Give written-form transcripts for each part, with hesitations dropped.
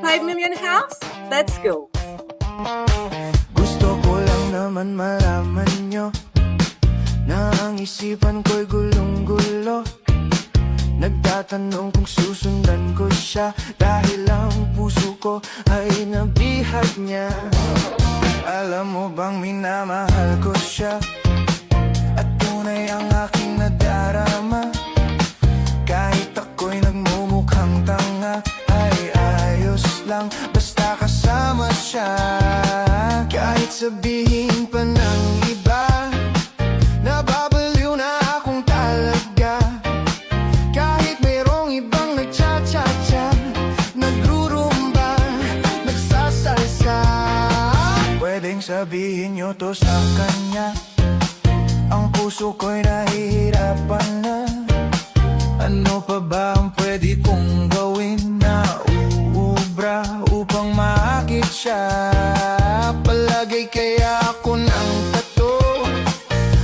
5 million house? Let's go! Gusto ko lang naman malaman nyo na ang isipan ko'y gulong-gulo. Nagtatanong kung susundan ko siya dahil ang puso ko ay nabihag niya. Alam mo bang minamahal ko siya at tunay ang aking nadarama. Kahit ako'y nagmumukhang tanga ay ayos lang basta kasama siya. Kahit sabihin pa ng iba nababaliw na akong talaga. Kahit mayroong ibang nagcha-cha-cha, nagrurumba, nagsasalsa, pwedeng sabihin nyo to sa kanya. Ang puso ko'y nahihirapan na. Ano pa ba ang pwede kong gawin na uubra upang maakit siya? Palagay kaya ako ng tato,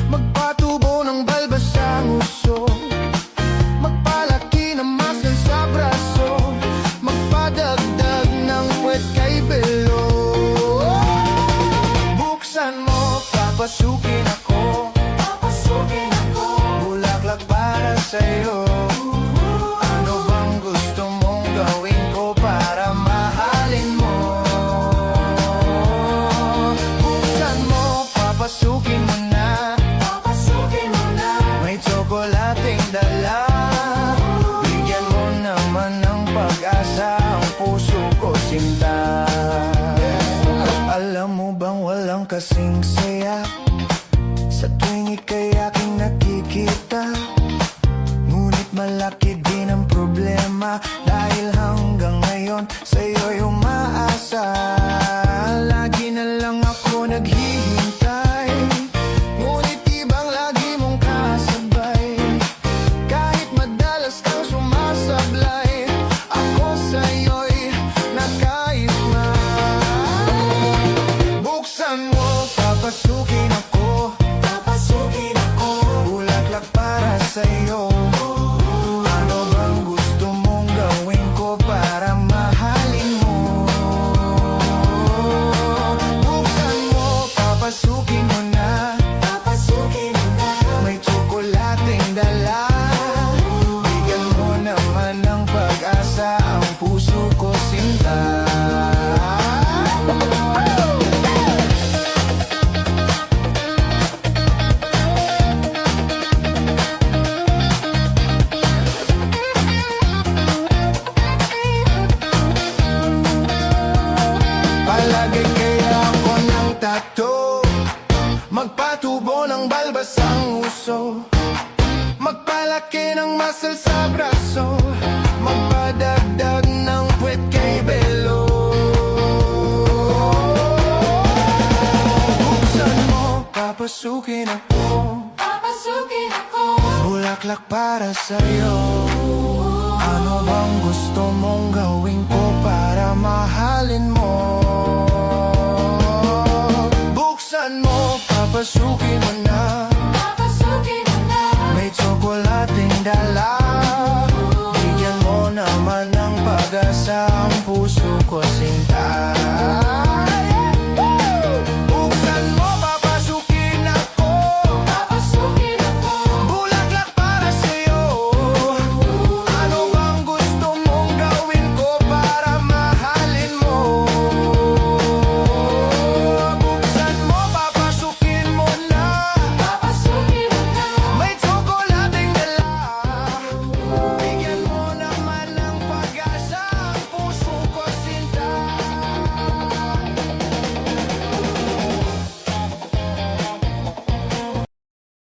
magpatubo ng balbas ang uso, magpalaki ng muscle sa braso, magpadagdag ng puwet kay belo. Buksan mo, papasukin ako, bulaklak para sa'yo. Ano bang gusto mong gawin ko para mahalin mo? Buksan mo, papasukin mo na, may tsokolating dala. Bigyan mo naman ng pag-asa ang puso ko, sinta. Alam mo bang walang kasing saya sa tuwing ika'y aking nakikita? Ngunit malaki din ang problema dahil hanggang ngayon sa'yo'y umaasa. Lagi na lang ako naghihintay, ngunit ibang lagi mong kasabay. Kahit madalas kang sumasablay, ako sa'yo'y nakaisma. Buksan mo, papasukin ako, bulaklak para sa'yo. Ano bang gusto mong gawin ko para mahalin mo? Buksan mo, papasukin mo na, may tsokolating dala. Bigyan mo naman ng pag-asa ang puso ko, sinta. Palagay kaya ako ng tato, magpatubo ng balbas ang uso, magpalaki ng muscle sa braso, magpadagdag ng puwet kay belo. Buksan mo, papasukin ako, bulaklak para sa'yo. Ano bang gusto mong gawin ko para mahalin mo? Buksan mo, papasukin mo na,